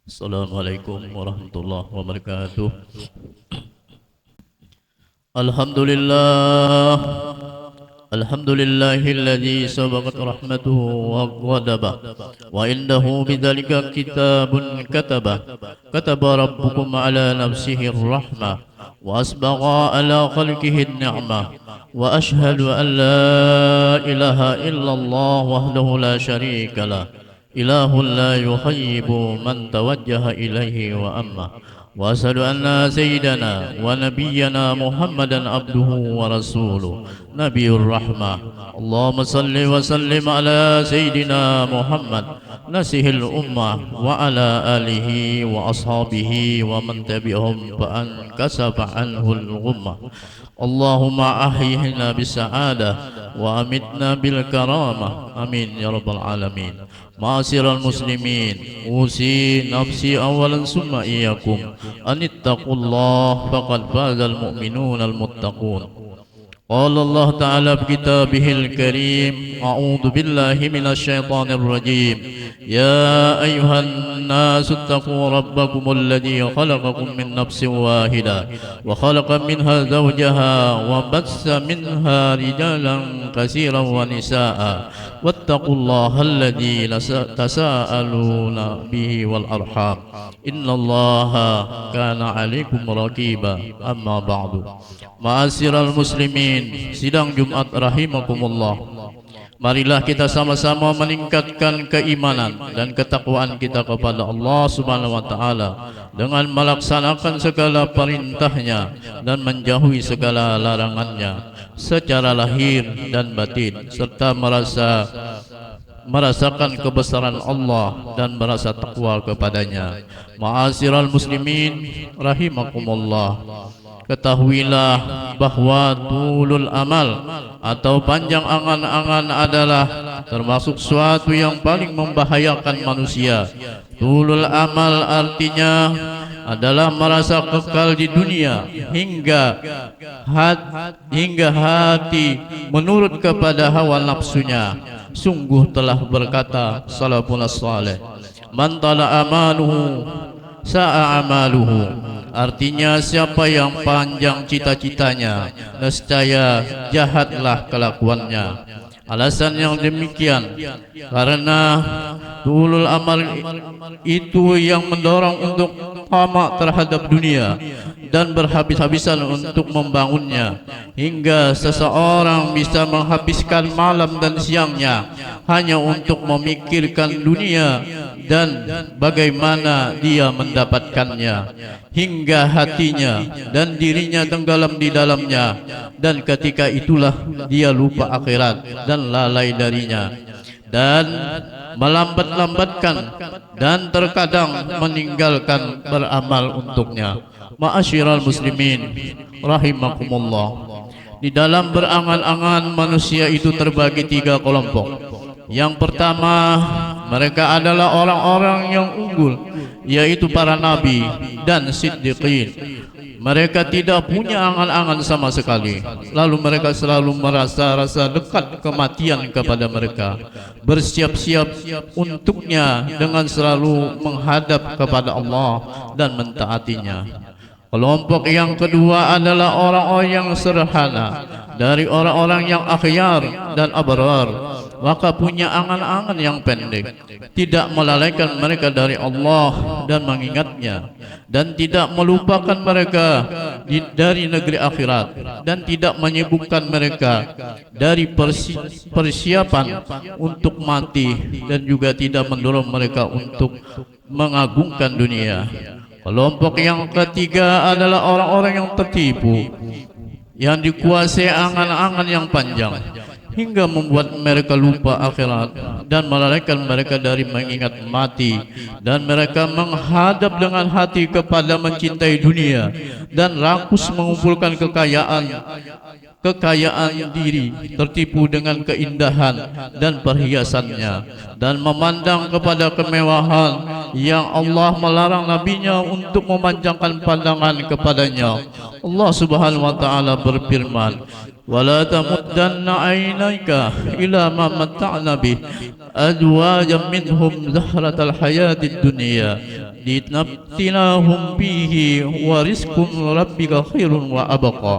Assalamualaikum warahmatullahi wabarakatuh. Alhamdulillah. Alhamdulillahilladzi sabaqat rahmatuhu wa ghadaba wa indahu bidzalika kitabun kataba rabbukum ala nafsihi rahmah wa asbagha ala khalqihi ni'mah wa ashhadu an la ilaha illallah wahdahu la syarika lah ilahun la yukhayyibu man tawajjaha ilaihi wa amma wa asyhadu anna sayyidana wa nabiyyana Muhammadan abduhu wa rasuluh nabiyur rahmah. Allahumma salli wa sallim ala sayyidina Muhammad nasihil ummah wa ala alihi wa ashabihi wa man tabi'ahum fa an kasafa anhul ghummah. Allahumma ahyihna bis sa'adah wa amitna bil karamah. Amin ya rabbal alamin. Ma'asyiral muslimin, usi nafsi awalan summa iyyakum anittaqullah faqad fazal mu'minunal muttaqun. Qala Allah Ta'ala fi kitabihil karim, a'udzu billahi minasy syaithanir rajim. Ya ayyuhan nasu ittaqu rabbakumul ladzi khalaqakum min nafsin wahidah wa khalaqa minha zawjaha wa bassa minha rijalan katsiran wa nisaa'a wattaqullaha alladzi tasaaluna bihi wal arham innallaha kana 'alaikum raqiba. Amma ba'du. Ma'asyiral muslimin, sidang Jumat rahimakumullah. Marilah kita sama-sama meningkatkan keimanan dan ketakwaan kita kepada Allah Subhanahu wa taala dengan melaksanakan segala perintahnya dan menjauhi segala larangannya secara lahir dan batin, serta merasakan kebesaran Allah dan merasa takwa kepadanya. Ma'asyiral muslimin rahimakumullah, ketahuilah bahwa tulul amal atau panjang angan-angan adalah termasuk suatu yang paling membahayakan manusia. Tulul amal artinya adalah merasa kekal di dunia hingga hati menurut kepada hawa nafsunya. Sungguh telah berkata salafun salih, man tala amaluhu sa'a amaluhu. Artinya siapa yang panjang cita-citanya, nescaya jahatlah kelakuannya. Alasan yang demikian karena tulul amal itu yang mendorong untuk tamak terhadap dunia dan berhabis-habisan untuk membangunnya, hingga seseorang bisa menghabiskan malam dan siangnya hanya untuk memikirkan dunia dan bagaimana dia mendapatkannya, hingga hatinya dan dirinya tenggelam di dalamnya, dan ketika itulah dia lupa akhirat dan lalai darinya, dan melambat-lambatkan dan terkadang meninggalkan beramal untuknya. Ma'asyiral muslimin rahimakumullah, di dalam berangan-angan manusia itu terbagi 3 kelompok. Yang pertama, mereka adalah orang-orang yang unggul, yaitu para nabi dan siddiqin. Mereka tidak punya angan-angan sama sekali, lalu mereka selalu merasa rasa dekat kematian kepada mereka, bersiap-siap untuknya dengan selalu menghadap kepada Allah dan mentaatinya. Kelompok yang kedua adalah orang-orang yang sederhana, dari orang-orang yang akhyar dan abrar. Maka punya angan-angan yang pendek, tidak melalaikan mereka dari Allah dan mengingatnya, dan tidak melupakan mereka dari negeri akhirat, dan tidak menyibukkan mereka dari persiapan untuk mati, dan juga tidak mendorong mereka untuk mengagungkan dunia. Kelompok yang ketiga adalah orang-orang yang tertipu, yang dikuasai angan-angan yang panjang hingga membuat mereka lupa akhirat dan melalaikan mereka dari mengingat mati, dan mereka menghadap dengan hati kepada mencintai dunia dan rakus mengumpulkan kekayaan diri, tertipu dengan keindahan dan perhiasannya, dan memandang kepada kemewahan yang Allah melarang nabinya untuk memanjangkan pandangan kepadanya. Allah Subhanahu wa taala berfirman, ولا تمدن عينيك إلى ما متعنا به أزواجا منهم زهرة الحياة الدنيا لنفتناهم فيه ورزق ربك خير وأبقى.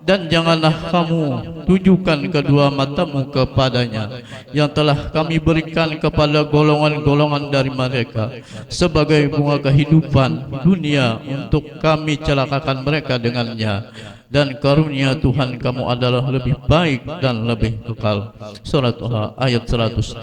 Dan janganlah kamu tujukan kedua matamu kepadanya yang telah kami berikan kepada golongan-golongan dari mereka sebagai bunga kehidupan dunia untuk kami celakakan mereka dengannya, dan karunia Tuhan kamu adalah lebih baik dan lebih kekal. Surat Toha ayat 131.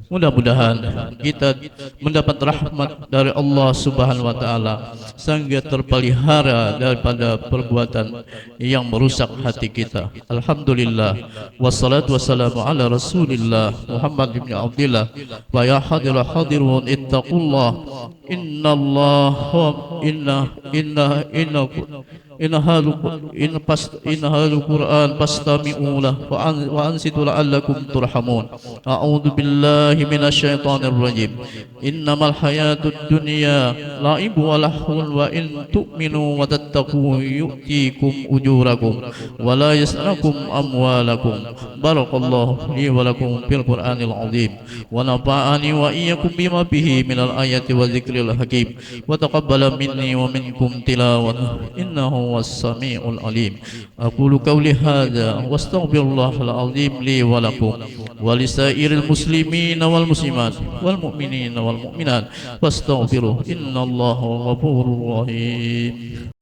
Mudah-mudahan kita mendapat rahmat dari Allah Subhanahu wa taala sehingga terpelihara daripada perbuatan yang merusak hati kita. Alhamdulillah, wassalatu wassalamu ala Rasulillah Muhammad bin Abdullah. Wa ya hadirun ittaqullah innallaha inna hadal Quran fastami'u lahu wa ansitu la'allakum turhamun. A'udzu billahi minasyaitonir rajim. Innamal hayatud dunya la'ibu wa lahun wa in tu'minu wa tattaqu yu'tikum ujurakum wa la yas'alukum amwalakum. Barakallahu li wa lakum fil Qur'anil azim wa nafa'ani wa iyyakum bima fihi minal ayati wa dzikril hakim wa taqabbala minni wa minkum tilawatan innahu والسميع العليم. أقول قولي هذا واستغفر الله العظيم لي ولكم ولسائر المسلمين والمسلمات والمؤمنين والمؤمنات فاستغفروه إن الله غفور رحيم.